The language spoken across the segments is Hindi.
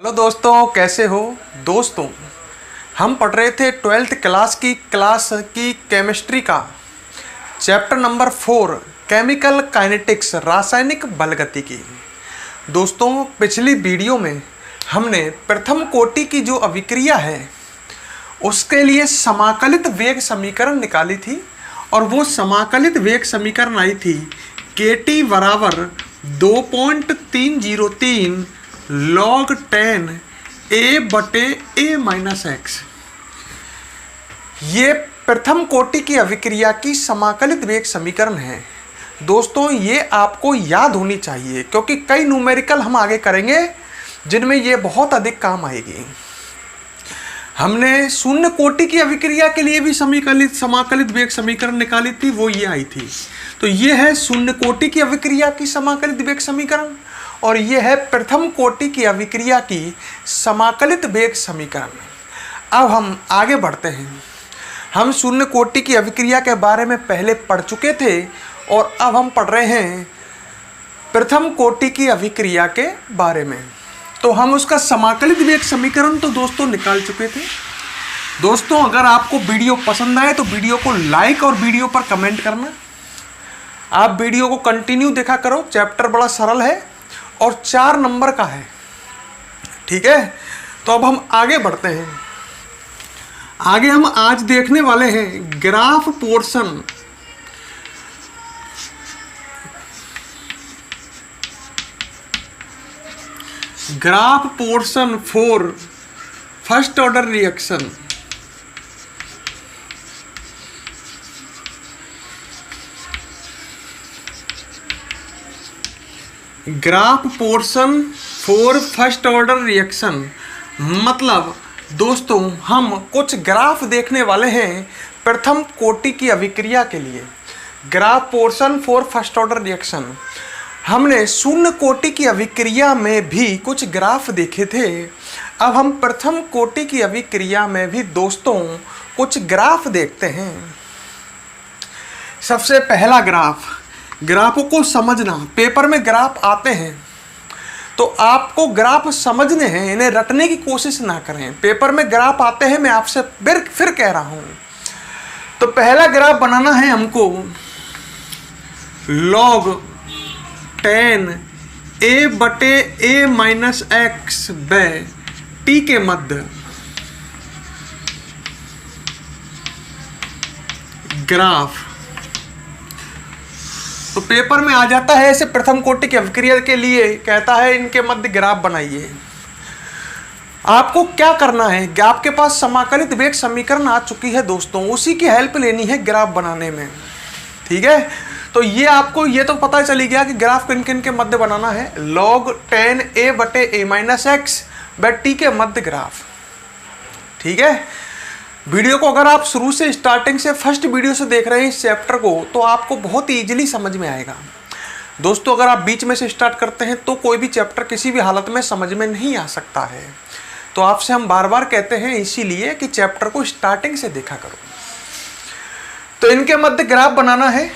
हेलो दोस्तों, कैसे हो दोस्तों। हम पढ़ रहे थे 12th क्लास की केमिस्ट्री का चैप्टर नंबर 4 केमिकल काइनेटिक्स, रासायनिक बलगतिकी। दोस्तों, पिछली वीडियो में हमने प्रथम कोटि की जो अभिक्रिया है उसके लिए समाकलित वेग समीकरण निकाली थी और वो समाकलित वेग समीकरण आई थी KT बराबर 2.303 log 10 A/A-x। ये प्रथम कोटि की अभिक्रिया की समाकलित वेग समीकरण है। दोस्तों, ये आपको याद होनी चाहिए क्योंकि कई न्यूमेरिकल हम आगे करेंगे जिनमें ये बहुत अधिक काम आएगी। हमने शून्य कोटि की अभिक्रिया के लिए भी समाकलित वेग समीकरण निकाली थी, वो ये आई थी। तो ये है शून्य कोटि की अभिक्रिया की समाकलित वेग समीकरण और ये है प्रथम कोटि की अभिक्रिया की समाकलित वेग समीकरण। अब हम आगे बढ़ते हैं। हम शून्य कोटि की अभिक्रिया के बारे में पहले पढ़ चुके थे और अब हम पढ़ रहे हैं प्रथम कोटि की अभिक्रिया के बारे में। तो हम उसका समाकलित वेग समीकरण तो दोस्तों निकाल चुके थे। दोस्तों, अगर आपको वीडियो पसंद आए तो वीडियो को लाइक और वीडियो पर कमेंट करना। आप वीडियो को कंटिन्यू देखा करो, चैप्टर बड़ा सरल है और 4 नंबर का है, ठीक है। तो अब हम आगे बढ़ते हैं। आगे हम आज देखने वाले हैं graph portion for first order reaction. Graph portion for first order reaction मतलब दोस्तों, हम कुछ ग्राफ देखने वाले हैं प्रथम कोटि की अभिक्रिया के लिए। Graph portion for first order reaction. हमने शून्य कोटि की अभिक्रिया में भी कुछ ग्राफ देखे थे। अब हम प्रथम कोटि की अभिक्रिया में भी दोस्तों कुछ ग्राफ देखते हैं। सबसे पहला ग्राफों को समझना। पेपर में ग्राफ आते हैं तो आपको ग्राफ समझने हैं, इन्हें रटने की कोशिश ना करें। पेपर में ग्राफ आते हैं, मैं आपसे फिर कह रहा हूं। तो पहला ग्राफ बनाना है हमको log 10 A/A-x T के मध्य ग्राफ। तो पेपर में आ जाता है ऐसे प्रथम कोटि की अभिक्रिया के लिए, कहता है इनके मध्य ग्राफ बनाइए। आपको क्या करना है, आपके पास समाकलित वेग समीकरण आ चुकी है दोस्तों, उसी की हेल्प लेनी है ग्राफ बनाने में, ठीक है। तो ये आपको ये तो पता चली गया कि ग्राफ किन किन के मध्य बनाना है। log 10 A/A-x T के मध्य ग्राफ, ठीक है। वीडियो को अगर आप शुरू से स्टार्टिंग से फर्स्ट वीडियो से देख रहे हैं इस चैप्टर को तो आपको बहुत इजीली समझ में आएगा। दोस्तों, अगर आप बीच में से स्टार्ट करते हैं तो कोई भी चैप्टर किसी भी हालत में समझ में नहीं आ सकता है। तो आपसे हम बार बार कहते हैं इसीलिए कि चैप्टर को स्टार्टिंग से देखा करो। तो इनके मध्य ग्राफ बनाना है।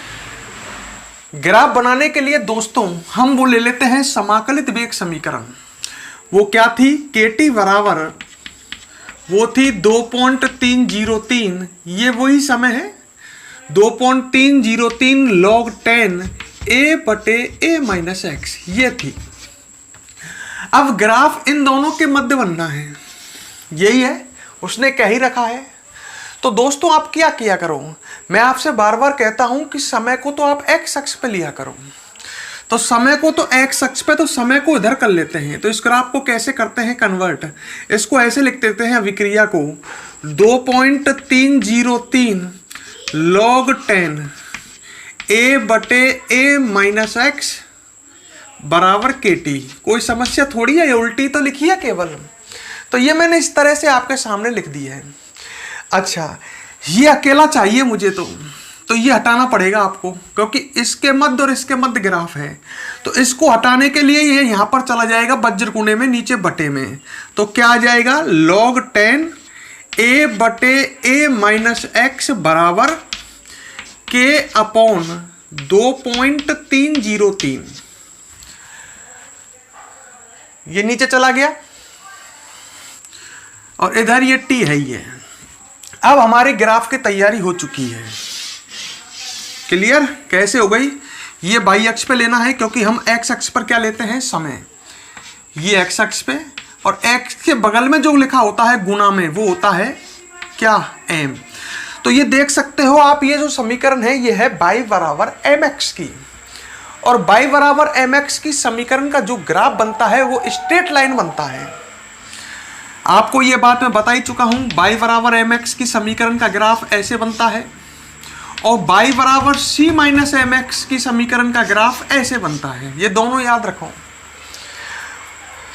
ग्राफ बनाने के लिए दोस्तों हम वो ले लेते हैं समाकलित वेग समीकरण। वो क्या थी? KT बराबर वो थी 2.303, ये वही समय है 2.303 log 10 A/A-x, ये थी। अब ग्राफ इन दोनों के मध्य बनना है, यही है, उसने कह ही रखा है। तो दोस्तों आप क्या किया करो, मैं आपसे बार बार कहता हूं कि समय को तो आप x अक्ष पे लिया करो। तो समय को तो x अक्ष पे, तो समय को इधर कर लेते हैं। तो इस ग्राफ को कैसे करते हैं कन्वर्ट, इसको ऐसे लिख देते हैं अभिक्रिया को 2.303 log 10 A/A-x बराबर KT। कोई समस्या थोड़ी है, ये उल्टी तो लिखी है केवल। तो ये मैंने इस तरह से आपके सामने लिख दी है। अच्छा, ये अकेला चाहिए मुझे, तो ये हटाना पड़ेगा आपको क्योंकि इसके मध्य और इसके मध्य ग्राफ है। तो इसको हटाने के लिए ये यहां पर चला जाएगा वज्र कोने में, नीचे बटे में। तो क्या आ जाएगा log 10 A/A-x बराबर K/2.303। ये नीचे चला गया, और इधर ये t है ये। अब हमारे ग्राफ की तैयारी हो चुकी है। क्लियर? कैसे हो गई? ये y अक्ष पे लेना है क्योंकि हम x अक्ष पर क्या लेते हैं? समय। ये x अक्ष पे, और x के बगल में जो लिखा होता है गुना में वो होता है क्या? m। तो ये देख सकते हो आप, ये जो समीकरण है ये है y बराबर mx की, और y बराबर mx की समीकरण का जो ग्राफ बनता है वो स्ट्रेट लाइन बनता है। आपको ये बात मैं बता ही चुका हूं, y बराबर mx की समीकरण का ग्राफ ऐसे बनता है, और y बराबर c माइनस mx की समीकरण का ग्राफ ऐसे बनता है। ये दोनों याद रखो,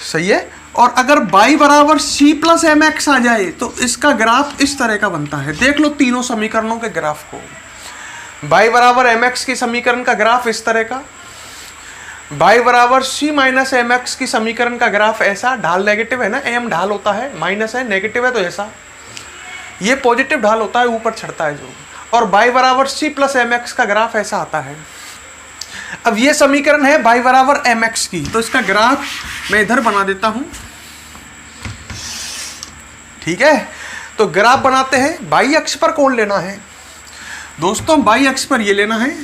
सही है। और अगर y बराबर c प्लस mx आ जाए तो इसका ग्राफ इस तरह का बनता है। देख लो तीनों समीकरणों के ग्राफ को। y बराबर mx की समीकरण का ग्राफ इस तरह का, y बराबर c माइनस mx की समीकरण का ग्राफ ऐसा, ढाल नेगेटिव है ना, m ढाल होता है, माइनस है, नेगेटिव है तो ऐसा, ये पॉजिटिव ढाल होता है, ऊपर चढ़ता है जो, और y बराबर c प्लस mx का ग्राफ ऐसा आता है। अब ये समीकरण है y बराबर mx की, तो इसका ग्राफ मैं इधर बना देता हूं, ठीक है। तो ग्राफ बनाते हैं। y अक्ष पर कौन लेना है दोस्तों? y अक्ष पर ये लेना है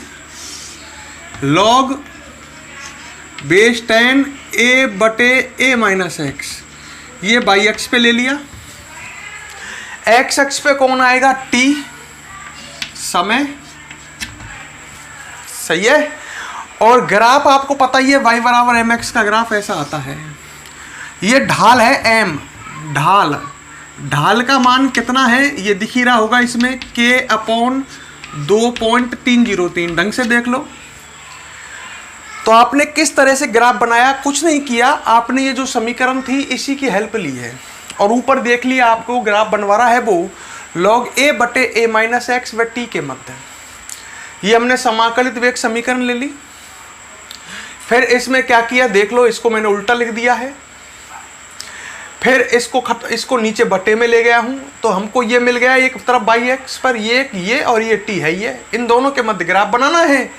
log बेस 10 a बटे a माइनस एक्स, ये y अक्ष पे ले लिया। x अक्ष पे कौन आएगा? t, समय, सही है। और ग्राफ आपको पता ही है y बराबर mx का ग्राफ ऐसा आता है। ये ढाल है m, ढाल का मान कितना है ये दिख ही रहा होगा इसमें, k अपॉन 2.303। ढंग से देख लो। तो आपने किस तरह से ग्राफ बनाया? कुछ नहीं किया, आपने ये जो समीकरण थी इसी की हेल्प ली है, और ऊपर देख लिया आपको ग्राफ बनवा रहा है वो log a बटे a माइनस एक्स व t के मध्य। ये हमने समाकलित वेग समीकरण ले ली। फिर इसमें क्या किया देख लो, इसको मैंने उल्टा लिख दिया है। फिर इसको नीचे बटे में ले गया हूं, तो हमको ये मिल गया एक तरफ y अक्ष पर ये और ये t है, ये इन दोनों के मध्य ग्राफ बनाना है।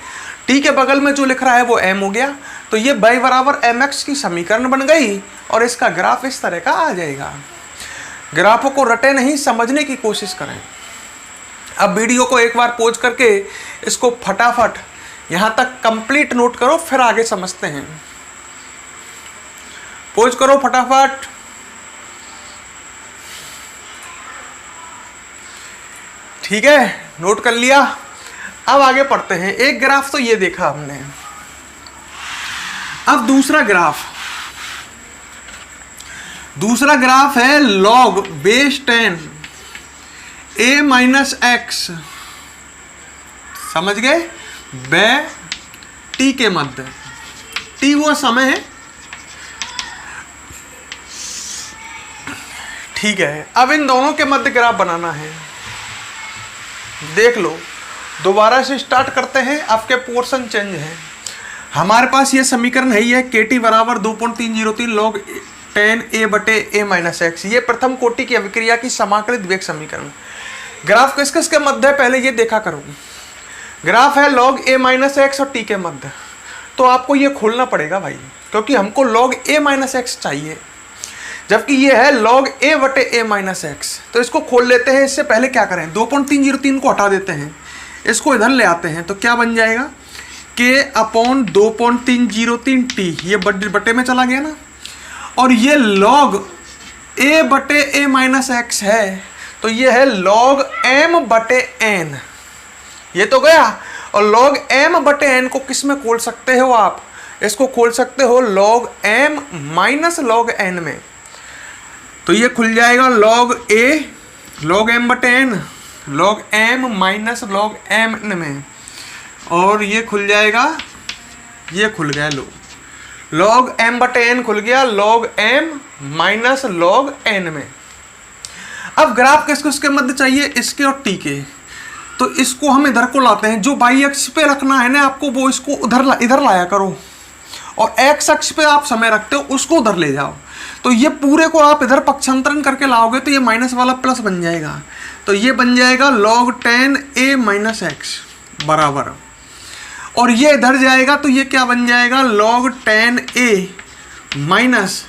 t के बगल में जो लिख रहा है वो m हो गया, तो ये y बराबर mx की समीकरण बन गई, और इसका ग्राफ इस तरह का आ जाएगा। ग्राफों को रटे नहीं, समझने की कोशिश करें। अब वीडियो को एक बार पॉज करके इसको फटाफट यहाँ तक कंप्लीट नोट करो, फिर आगे समझते हैं। पॉज करो फटाफट। ठीक है, नोट कर लिया। अब आगे पढ़ते हैं। एक ग्राफ तो ये देखा हमने, अब दूसरा ग्राफ है log base 10 a minus x, समझ गए, व t के मध्य। t वो समय है, ठीक है। अब इन दोनों के मध्य ग्राफ बनाना है। देख लो, दोबारा से स्टार्ट करते हैं। आपके पोर्शन चेंज है। हमारे पास ये समीकरण है, ये kt बराबर 2.303 log 10 a बटे a माइनस एक्स, ये प्रथम कोटि की अभिक्रिया की समाकलित वेग समीकरण। ग्राफ किस किस के मध्य है पहले ये देखा करो। ग्राफ है log a माइनस एक्स और t के मध्य, तो आपको ये खोलना पड़ेगा भाई, क्योंकि हमको log a माइनस एक्स चाहिए, जबकि ये है log a बटे a माइनस एक्स। तो इसको खोल लेते हैं। इससे पहले क्या करें, 2.303 को हटा देते हैं, इसको इधर ले आते हैं, तो क्या बन जाएगा k अपॉन 2.303t, ये बटे में चला गया ना, और ये log a बटे a माइनस एक्स है, तो ये है log m बटे n, ये तो गया। और log m बटे n को किस में खोल सकते हो आप? इसको खोल सकते हो log m minus log n में, तो ये खुल जाएगा log m बटे n, log m minus log m में, और ये खुल जाएगा, ये खुल गया लो, log m बटे n खुल गया log m minus log n में। अब ग्राफ किसको इसके मध्य चाहिए? इसके और t के, तो इसको हम इधर को लाते हैं। जो y अक्ष पे रखना है ना आपको, वो इसको इधर लाया करो, और x अक्ष पे आप समय रखते हो उसको उधर ले जाओ। तो ये पूरे को आप इधर पक्षांतरण करके लाओगे तो ये माइनस वाला प्लस बन जाएगा, तो ये बन जाएगा log 10 a माइनस एक्स बराबर, और ये इधर जाएगा तो ये क्या बन जाएगा log 10 a माइनस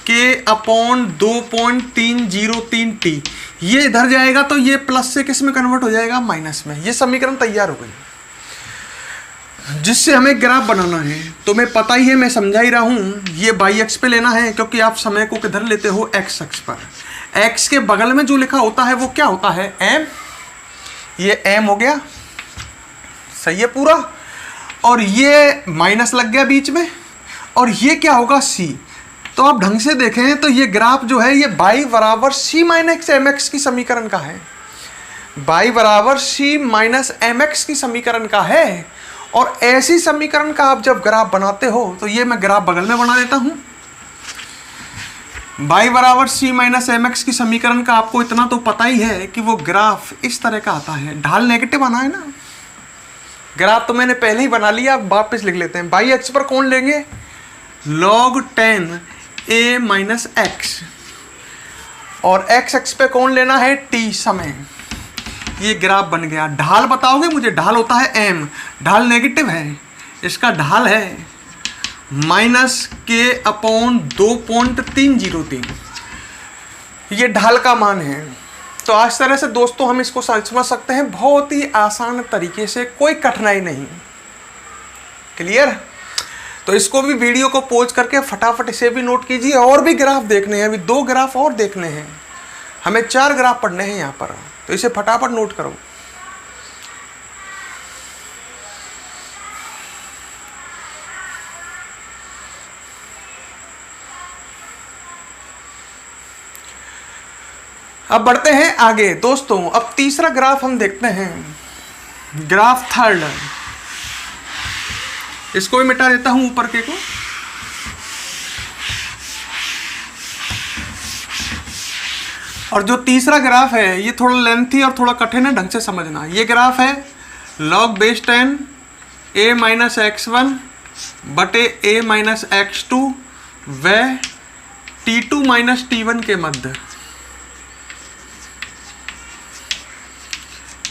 k/2.303t, ये इधर जाएगा तो ये प्लस से किस में कन्वर्ट हो जाएगा, माइनस में। ये समीकरण तैयार हो गई, जिससे हमें ग्राफ बनाना है। तो मैं पता ही है, मैं समझा ही रहा हूँ, ये बाई एक्स पे लेना है, क्योंकि आप समय को किधर लेते हो, एक्स अक्ष पर। एक्स के बगल में जो लिखा होता है वो क्या होता है, एम। ये एम हो गया, सही है पूरा। और ये माइनस लग गया बीच में, और ये क्या होगा, सी। तो आप ढंग से देखें तो ये ग्राफ जो है ये बाई बराबर सी माइनस एम एक्स की समीकरण का है। बाई बराबर सी माइनस एम एक्स की समीकरण का है। और ऐसी समीकरण का आप जब ग्राफ बनाते हो तो ये मैं ग्राफ बगल में बना देता हूं। बाई बराबर सी माइनस एम एक्स की समीकरण का आपको इतना तो पता ही है कि वो ग्राफ इस तरह का आता है। ढाल नेगेटिव आना है ना, ग्राफ तो मैंने पहले ही बना लिया, अब वापस लिख लेते हैं। बाई एक्स पर कौन लेंगे, log 10 a माइनस एक्स, और एक्स एक्स पे कौन लेना है, t समय। ये ग्राफ बन गया। ढाल बताओगे मुझे, ढाल होता है m, ढाल नेगेटिव है, इसका ढाल है -k/2.303, ये ढाल का मान है। तो आज तरह से दोस्तों हम इसको समझ सकते हैं बहुत ही आसान तरीके से, कोई कठिनाई नहीं। क्लियर। तो इसको भी वीडियो को पॉज करके फटाफट इसे भी नोट कीजिए। और भी ग्राफ देखने हैं, अभी 2 ग्राफ और देखने हैं, हमें 4 ग्राफ पढ़ने हैं यहाँ पर, तो इसे फटाफट नोट करो। अब बढ़ते हैं आगे दोस्तों। अब तीसरा ग्राफ हम देखते हैं, ग्राफ थर्ड। इसको भी मिटा देता हूं ऊपर के को। और जो तीसरा ग्राफ है ये थोड़ा लेंथी और थोड़ा कठिन है, ढंग से समझना। ये ग्राफ है log base 10 a minus x1 बटे a माइनस x2 व t2 माइनस t1 के मध्य।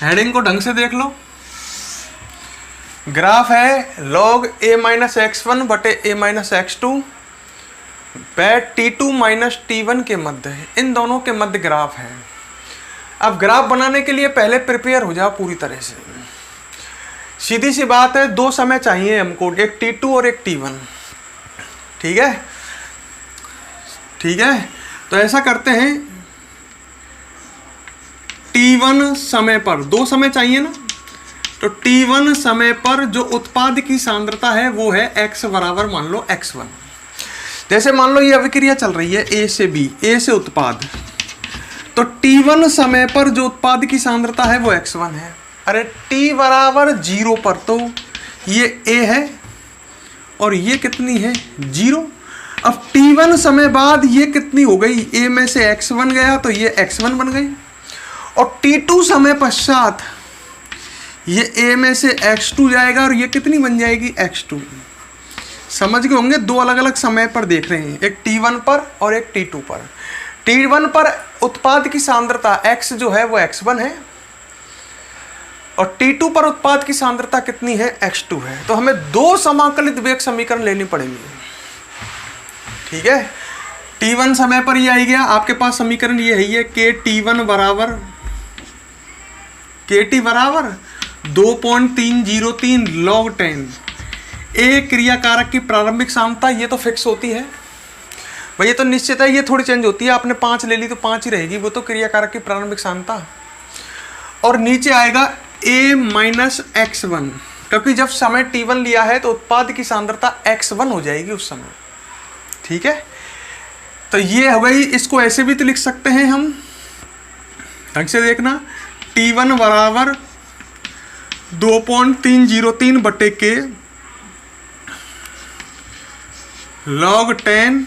हेडिंग को ढंग से देख लो। ग्राफ है log a माइनस x1 बटे a माइनस x2 व t2 माइनस t1 के मध्य, इन दोनों के मध्य ग्राफ है। अब ग्राफ बनाने के लिए पहले प्रिपेयर हो जाओ पूरी तरह से। सीधी सी बात है, 2 समय चाहिए हमको, एक t2 और एक t1। ठीक है, ठीक है। तो ऐसा करते हैं, t1 समय पर 2 समय चाहिए ना, तो t1 समय पर जो उत्पाद की सांद्रता है वो है x बराबर मान लो x1। जैसे मान लो ये अभिक्रिया चल रही है a से b, a से उत्पाद, तो t1 समय पर जो उत्पाद की सांद्रता है वो x1 है। अरे t बराबर 0 पर तो ये a है और ये कितनी है, 0। अब t1 समय बाद ये कितनी हो गई, a में से x1 गया तो ये x1 बन गई, और t2 समय पश्चात ये a में से x2 जाएगा और ये कितनी बन जाएगी, x2। समझ गए होंगे, 2 अलग अलग समय पर देख रहे हैं, एक t1 पर और एक t2 पर। t1 पर उत्पाद की सांद्रता x जो है वो x1 है, और t2 पर उत्पाद की सांद्रता कितनी है, x2 है। तो हमें 2 समाकलित वेग समीकरण लेनी पड़ेंगी। ठीक है, t1 समय पर ये आ गया, आपके पास समीकरण ये है, ये kt1 बराबर kt बराबर 2.303 log 10 ए क्रिया कारक की प्रारंभिक सांद्रता, ये तो फिक्स होती है भाई, ये तो निश्चित है, ये थोड़ी चेंज होती है। आपने 5 ले ली तो 5 ही रहेगी, वो तो क्रिया कारक की प्रारंभिक सांद्रता। और नीचे आएगा a माइनस x1, क्योंकि जब समय t1 लिया है तो उत्पाद की सांद्रता x1 हो जाएगी उस समय। ठीक है, तो ये हो गई। इसको ऐसे भी तो लिख सकते हैं हम, ढंग से देखना, t1 बराबर 2.303 बटे के log 10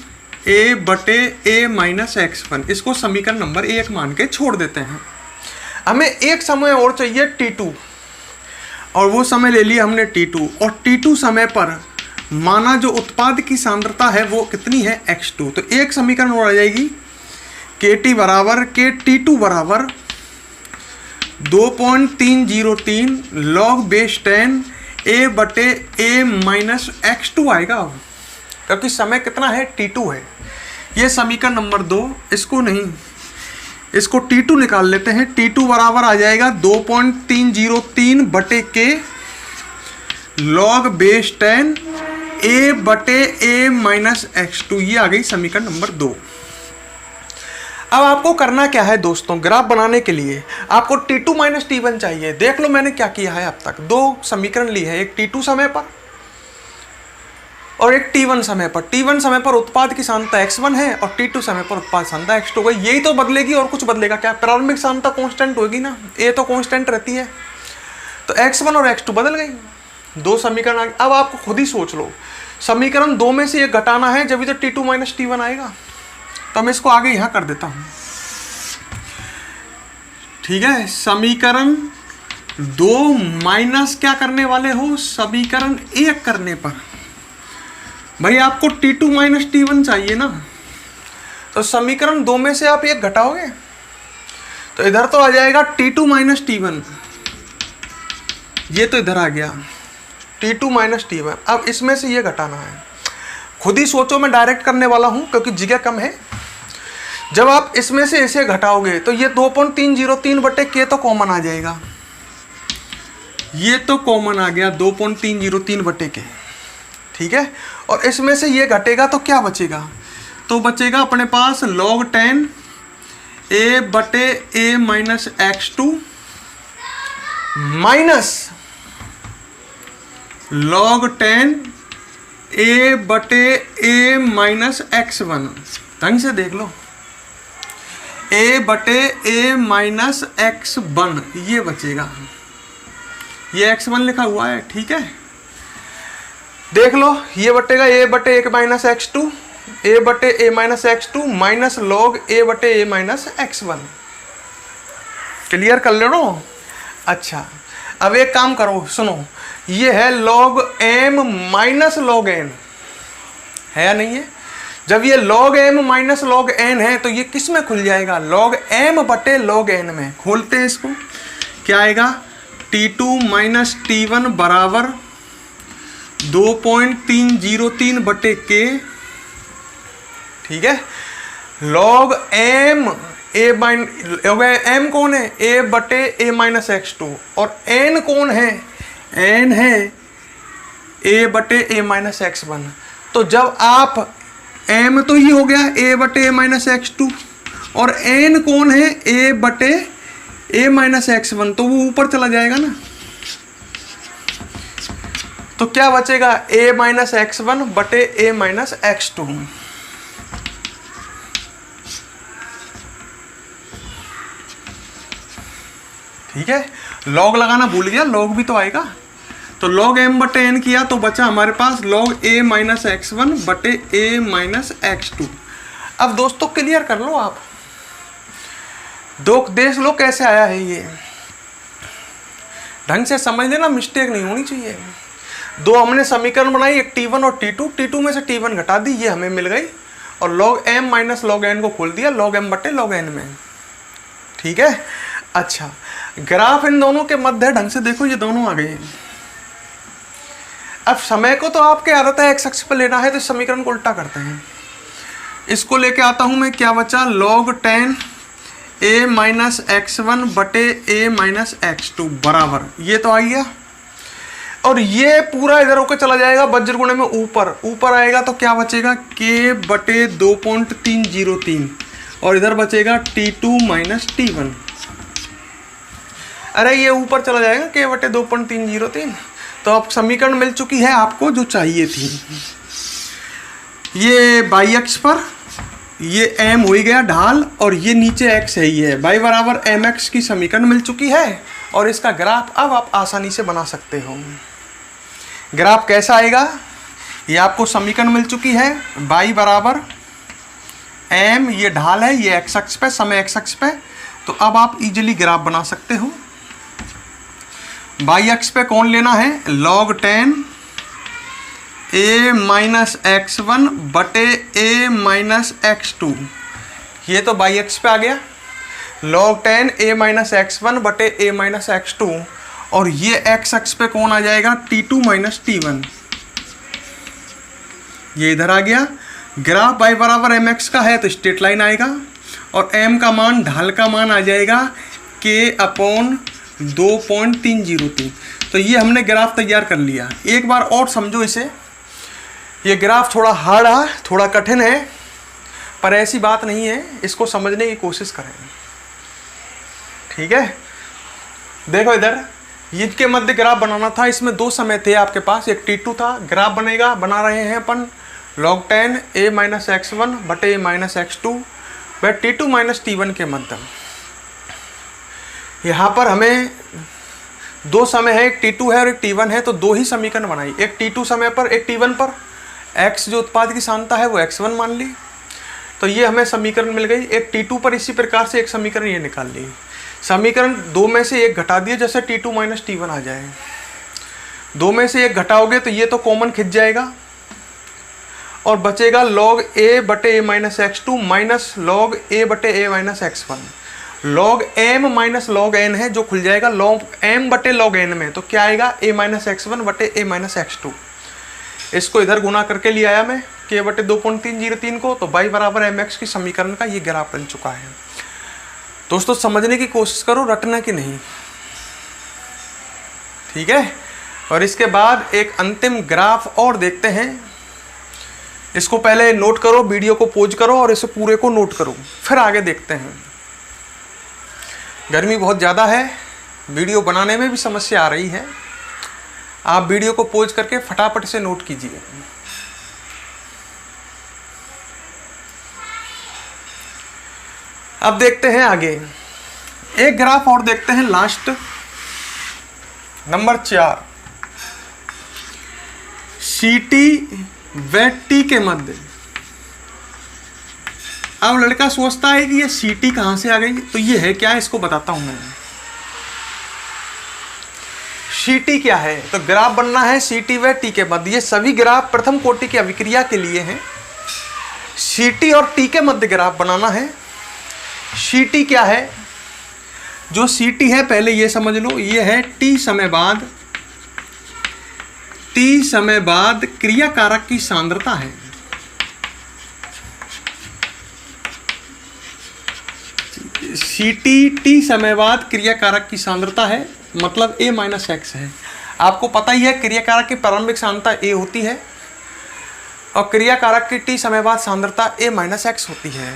a बटे a माइनस x1। इसको समीकरण नंबर 1 मान के छोड़ देते हैं। हमें एक समय और चाहिए t2, और वो समय ले लिया हमने t2, और t2 समय पर माना जो उत्पाद की सांद्रता है वो कितनी है, x2। तो एक समीकरण और आ जाएगी, kt बराबर kt2 बराबर 2.303 log बेस 10 a बटे a माइनस x2 आएगा, क्योंकि समय कितना है, t2 है। ये समीकरण नंबर 2, इसको नहीं, इसको T2 निकाल लेते हैं। T2 बराबर आ जाएगा 2.303 बटे के log बेस 10 a बटे a माइनस x2। ये आ गई समीकरण नंबर 2। अब आपको करना क्या है दोस्तों, ग्राफ बनाने के लिए आपको T2 माइनस T1 चाहिए। देख लो मैंने क्या किया है अब तक, 2 समीकरण ली है, एक T2 समय पर और एक T1 समय पर। T1 समय पर उत्पाद की सांद्रता x1 है और T2 समय पर उत्पाद सांद्रता x2 होगी। यही तो बदलेगी और कुछ बदलेगा क्या? प्रारंभिक सांद्रता कांस्टेंट होगी ना, a तो कांस्टेंट रहती है, तो x1 और x2 बदल गई। 2 समीकरण आ गए। अब आपको खुद ही सोच लो, समीकरण 2 में से एक घटाना है, जब भी तो T2 माइनस T1 आएगा। तो मैं इसको आगे यहां कर देता हूं, ठीक है। समीकरण 2 माइनस क्या करने वाले हो, समीकरण 1 करने पर भाई आपको T2 माइनस T1 चाहिए ना, तो समीकरण 2 में से आप 1 घटाओगे तो इधर तो आ जाएगा T2 माइनस T1, ये तो इधर आ गया T2 माइनस T1। अब इसमें से ये घटाना है, खुद ही सोचो, मैं डायरेक्ट करने वाला हूं क्योंकि जगह कम है। जब आप इसमें से इसे घटाओगे तो ये 2.303 बटे के तो कॉमन आ जाएगा, ये तो कॉमन आ गया 2.303 बटे के, ठीक है। और इसमें से ये घटेगा तो क्या बचेगा, तो बचेगा अपने पास log 10 a बटे a minus x2 minus log 10 a बटे a माइनस x1। ढंग से देख लो, a बटे a माइनस x1 ये बचेगा, ये x1 लिखा हुआ है, ठीक है। देख लो, ये बटेगा a बटे a माइनस x2, a बटे a minus x2 minus log a बटे a माइनस x1। क्लियर कर ले लो। अच्छा, अब एक काम करो, सुनो, ये है log m minus log n, है या नहीं है? जब ये log m minus log n है तो ये किस में खुल जाएगा, log m बटे log n में। खोलते हैं इसको, क्या आएगा, T2 माइनस T1 बराबर 2.303 बटे के, ठीक है, log m m कौन है, a बटे a माइनस x2, और n कौन है, n है a बटे a माइनस x1। तो जब आप m तो ये हो गया a बटे a माइनस x2 और n कौन है, a बटे a माइनस x1, तो वो ऊपर चला जाएगा ना, तो क्या बचेगा, a माइनस x1 बटे a माइनस x2। ठीक है, log लगाना भूल गया, log भी तो आएगा, तो log m बटे n किया तो बचा हमारे पास log a माइनस x1 बटे a माइनस x2। अब दोस्तों क्लियर कर लो, आप देख लो कैसे आया है, ये ढंग से समझ लेना, मिस्टेक नहीं होनी चाहिए। 2 हमने समीकरण बनाई, एक T1 और T2 में से T1 घटा दी, ये हमें मिल गई, और log m minus log n को खोल दिया log m बटे log n में, ठीक है। अच्छा, ग्राफ इन दोनों के मध्य ढंग से देखो, ये दोनों आ गए। अब समय को तो आपके आदत है x अक्ष पर लेना है, तो समीकरण को उल्टा करते हैं। इसको लेके आता हूं मैं, क्या बचा, log 10 a माइनस x1 बटे a माइनस x2 बराबर, ये तो आ गया, और ये पूरा इधर होकर चला जाएगा वज्र गुणे में ऊपर आएगा, तो क्या बचेगा, k बटे 2.303, और इधर बचेगा T2 माइनस T1। अरे ये ऊपर चला जाएगा k बटे 2.303, तो अब समीकरण मिल चुकी है आपको जो चाहिए थी। ये y अक्ष पर ये m हो ही गया ढाल, और ये नीचे x है, ही है, y बराबर mx की समीकरण मिल चुकी है, और इसका ग्राफ अब आप आसानी से बना सकते हो। ग्राफ कैसा आएगा, ये आपको समीकरण मिल चुकी है, y बराबर m, ये ढाल है, ये x अक्ष पे, समय x अक्ष पे, तो अब आप इजीली ग्राफ बना सकते हो। y अक्ष पे कौन लेना है, log 10 a माइनस x1 बटे a माइनस x2, ये तो y अक्ष पे आ गया, log 10 a माइनस x1 बटे a माइनस x2, और ये x अक्ष पे कौन आ जाएगा, T2 माइनस T1, ये इधर आ गया, ग्राफ y बराबर एम एक्स का है तो स्ट्रेट लाइन आएगा और m का मान, ढाल का मान आ जाएगा k/2.303। तो ये हमने ग्राफ तैयार कर लिया। एक बार और समझो इसे, ये ग्राफ थोड़ा हार्ड है, थोड़ा कठिन है, पर ऐसी बात नहीं है, इसको समझने की कोशिश करें। ठीक है, देखो इधर इसके मध्य ग्राफ बनाना था। इसमें दो समय थे आपके पास, एक T2 था। ग्राफ बना रहे हैं अपन log 10 a माइनस x1 बटे a माइनस x2 व T2 माइनस T1 के मध्य। यहाँ पर हमें दो समय है, एक T2 है और एक T1 है, तो दो ही समीकरण बनाई, एक T2 समय पर एक T1 पर। x जो उत्पाद की सांद्रता है वो x1 मान ली, तो ये हमें समीकरण मिल गई। एक T2 पर इसी प्रकार से एक समीकरण ये निकाल ली। समीकरण दो में से एक घटा दिए, जैसे T2 माइनस T1 आ जाए। दो में से एक घटाओगे तो ये तो कॉमन खिंच जाएगा और बचेगा log a बटे a minus x2 minus log a बटे a minus x1। log m minus log n है जो खुल जाएगा log m बटे log n में, तो क्या आएगा a माइनस x1 बटे a माइनस x2। इसको इधर गुना करके ले आया मैं k बटे 2.303 को, तो y बराबर एम एक्स की समीकरण का ये ग्राफ बन चुका है। दोस्तों समझने की कोशिश करो, रटना की नहीं। ठीक है, और इसके बाद एक अंतिम ग्राफ और देखते हैं। इसको पहले नोट करो, वीडियो को पॉज करो और इसे पूरे को नोट करो, फिर आगे देखते हैं। गर्मी बहुत ज़्यादा है, वीडियो बनाने में भी समस्या आ रही है। आप वीडियो को पॉज करके फटाफट से नोट कीजिए। अब देखते हैं आगे, एक ग्राफ और देखते हैं, लास्ट नंबर 4। CT व T के मध्य। अब लड़का सोचता है कि ये CT कहाँ से आ गई, तो ये है क्या, इसको बताता हूं मैं। CT क्या है, तो ग्राफ बनना है CT व T के मध्य। ये सभी ग्राफ प्रथम कोटि की अभिक्रिया के लिए हैं। CT और T के मध्य ग्राफ बनाना है। CT क्या है, जो CT है पहले ये समझ लो, ये है T समय बाद क्रिया कारक की सांद्रता है। CT T समय बाद क्रिया कारक की सांद्रता है, मतलब a माइनस एक्स है। आपको पता ही है क्रिया कारक की प्रारंभिक सांद्रता a होती है और क्रिया कारक की T समय बाद सांद्रता a माइनस एक्स होती है।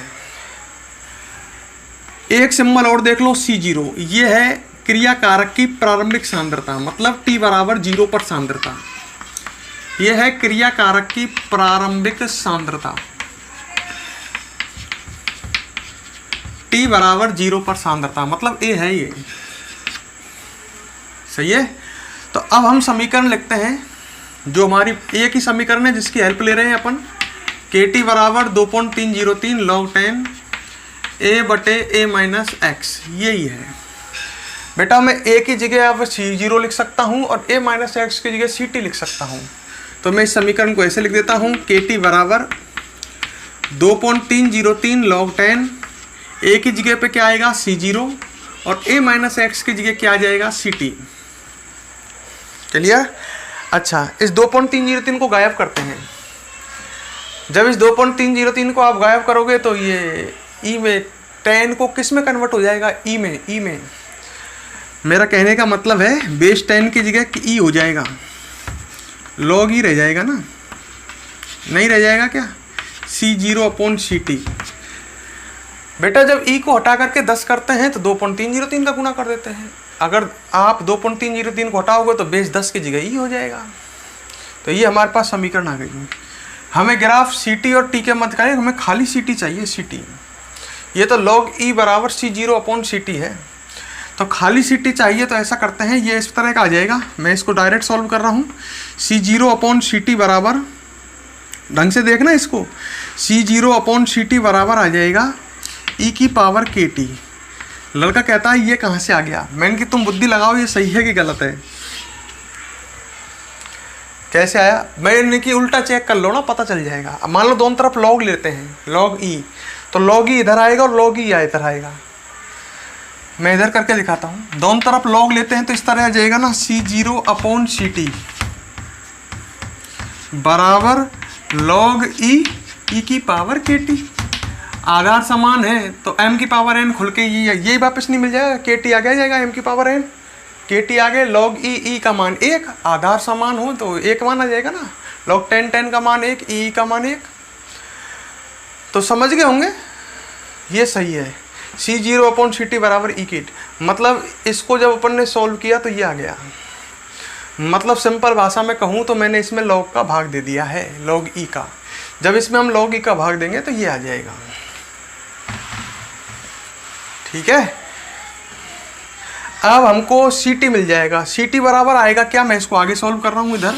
एक सिंबल और देख लो, C0, ये है क्रिया कारक की प्रारंभिक सांद्रता, मतलब T बराबर 0 पर सांद्रता। यह है क्रिया कारक की प्रारंभिक सांद्रता, T बराबर 0 पर सांद्रता, मतलब A है ये। सही है, तो अब हम समीकरण लिखते हैं, जो हमारी A की समीकरण है जिसकी हेल्प ले रहे हैं अपन। KT बराबर 2.303 log 10 a बटे a माइनस एक्स, यही है। बेटा मैं a की जगह अब C0 लिख सकता हूँ और a माइनस एक्स की जगह CT लिख सकता हूँ। तो मैं इस समीकरण को ऐसे लिख देता हूँ, KT बराबर 2.303 log 10, a की जगह पे क्या आएगा C0 और a माइनस एक्स की जगह क्या आ जाएगा CT। चलिए, अच्छा इस 2.303 को गायब करते हैं। जब इस 2.303 को आप गायब करोगे तो ये ई में 10 को किस में कन्वर्ट हो जाएगा, ई में। मेरा कहने का मतलब है बेस 10 की जगह ई हो जाएगा, लॉग ई रह जाएगा ना, नहीं रह जाएगा क्या, C0/CT। बेटा जब ई को हटा करके 10 करते हैं तो 2.303 का गुना कर देते हैं। अगर आप 2.303 को हटाओगे तो बेस 10 की जगह ई हो जाएगा। तो ये हमारे पास समीकरण आ गई। हमें ग्राफ CT और T के मध्य का है, हमें खाली CT चाहिए, CT। ये तो log E बराबर C0/CT है, तो खाली CT चाहिए। तो ऐसा करते हैं, ये इस तरह का आ जाएगा, मैं इसको डायरेक्ट सॉल्व कर रहा हूँ। C0/CT बराबर, ढंग से देखना इसको, C0/CT बराबर आ जाएगा e की पावर KT। लड़का कहता है ये कहाँ से आ गया, मैंने कि तुम बुद्धि लगाओ ये सही है कि गलत है। कैसे आया, मैंने कि उल्टा चेक कर लो ना, पता चल जाएगा। अब मान लो दोनों तरफ log लेते हैं, log E, तो log E इधर आएगा और log E इधर आएगा। मैं इधर करके दिखाता हूँ, दोनों तरफ log लेते हैं तो इस तरह आ जाएगा ना, C0/CT बराबर log E ई की पावर के टी। आधार समान है तो m की पावर n खुल के ये वापस नहीं मिल जाएगा, के टी आगे आ जाएगा m की पावर n, के टी आगे log ई का मान 1, आधार समान हो तो 1 मान आ जाएगा ना, log 10 का मान 1, ई का मान 1। तो समझ गए होंगे, ये सही है। C0/CT बराबर ई की टी। मतलब इसको जब अपन ने सॉल्व किया तो ये आ गया। मतलब सिंपल भाषा में कहूँ तो मैंने इसमें log का भाग दे दिया है, log ई का। जब इसमें हम log ई का भाग देंगे तो ये आ जाएगा। ठीक है, अब हमको CT मिल जाएगा। CT बराबर आएगा क्या, मैं इसको आगे सॉल्व कर रहा हूँ इधर।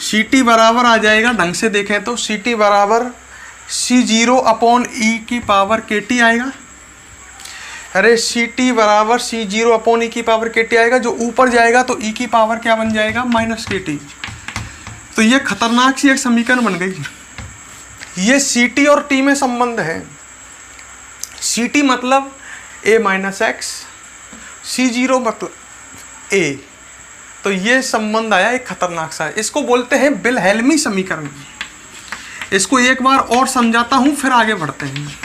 CT बराबर आ जाएगा, ढंग से देखें तो CT बराबर C0/e की पावर KT आएगा। अरे CT बराबर C0/e की पावर KT आएगा, जो ऊपर जाएगा तो e की पावर क्या बन जाएगा, -KT। तो ये खतरनाक सी एक समीकरण बन गई। ये CT और T में संबंध है। CT मतलब a - x, C0 मतलब a। तो ये संबंध आया एक खतरनाक सा, इसको बोलते हैं विल्हेल्मी समीकरण। इसको एक बार और समझाता हूं फिर आगे बढ़ते हैं।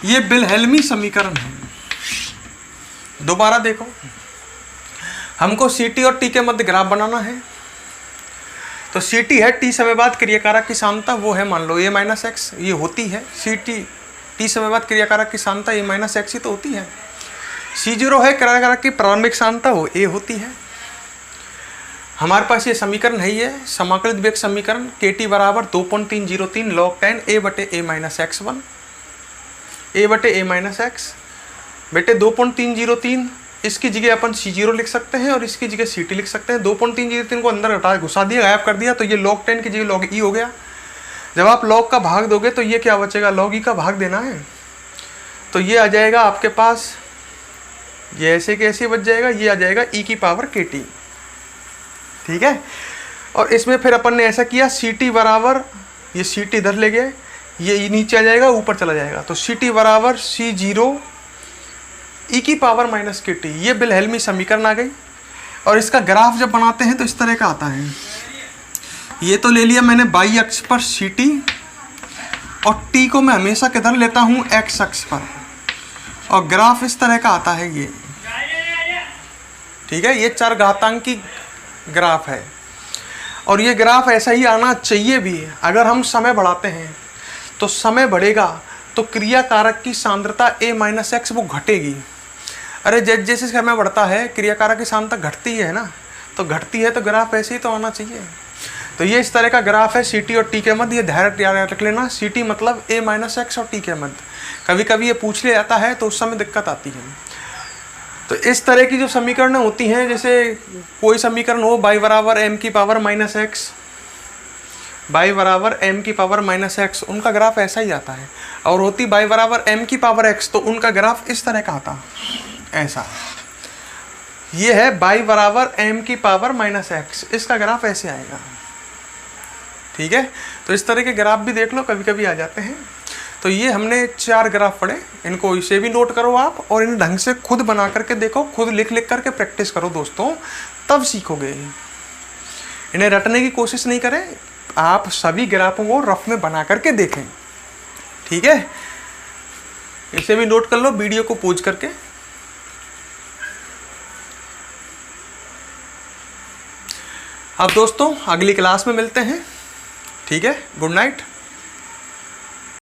ये विल्हेल्मी समीकरण है। दोबारा देखो, हमको CT और T के मध्य ग्राफ बनाना है। तो CT है T समयबाद क्रियाकारक की सांद्रता, वो है मान लो a - x, ये होती है। T समयबाद क्रियाकारक की सांद्रता a - x ही तो होती है। C0 है क्रियाकारक की प्रारंभिक सांद्रता, वो a होती है। हमारे पास ये समीकरण है, ये समाकलित वेग समीकरण KT बराबर 2.303 log 10 a/a-x1, a/a-x। बेटे 2.303 इसकी जगह अपन C0 लिख सकते हैं और इसकी जगह CT लिख सकते हैं। 2.303 को अंदर हटा घुसा दिया, गायब कर दिया, तो ये log 10 की जगह log e हो गया। जब आप log का भाग दोगे तो ये क्या बचेगा, log e का भाग देना है। तो ये आ जाएगा आपके पास, ये ऐसे कैसे बच जाएगा, ये आ जाएगा e की पावर KT। ठीक है, और इसमें फिर अपन ने ऐसा किया, CT बराबर, ये CT इधर ले गए, ये नीचे आ जाएगा, ऊपर चला जाएगा। तो CT बराबर C0 e की पावर -KT। ये विल्हेल्मी समीकरण आ गई। और इसका ग्राफ जब बनाते हैं तो इस तरह का आता है। ये तो ले लिया मैंने y अक्ष पर CT, और T को मैं हमेशा किधर लेता हूँ, x अक्ष पर, और ग्राफ इस तरह का आता है ये। ठीक है, ये चरघातांकी ग्राफ है, और ये ग्राफ ऐसा ही आना चाहिए भी। अगर हम समय बढ़ाते हैं तो समय बढ़ेगा तो क्रियाकारक की सांद्रता a - x वो घटेगी। अरे जैसे जैसे समय बढ़ता है क्रियाकारक की सांद्रता घटती है ना, तो घटती है तो ग्राफ ऐसे ही तो आना चाहिए। तो ये इस तरह का ग्राफ है CT और T के मध्य। ये ध्यान याद रख लेना, CT मतलब a - x और T के मध्य। कभी कभी ये पूछ लिया जाता है तो उस समय दिक्कत आती है। तो इस तरह की जो समीकरण होती हैं, जैसे कोई समीकरण हो y बराबर m की पावर -x, y बराबर m की पावर -x, उनका ग्राफ ऐसा ही आता है। और होती y बराबर m की पावर x, तो उनका ग्राफ इस तरह का आता, ऐसा। ये है y बराबर m की पावर -x, इसका ग्राफ ऐसे आएगा। ठीक है, तो इस तरह के ग्राफ भी देख लो, कभी कभी आ जाते हैं। तो ये हमने 4 ग्राफ पढ़े, इनको इसे भी नोट करो आप, और इन ढंग से खुद बना करके देखो, खुद लिख लिख करके प्रैक्टिस करो दोस्तों, तब सीखोगे। इन्हें रटने की कोशिश नहीं करें, आप सभी ग्राफों को रफ में बना करके देखें। ठीक है, इसे भी नोट कर लो वीडियो को पॉज करके। अब दोस्तों अगली क्लास में मिलते हैं। ठीक है, गुड नाइट।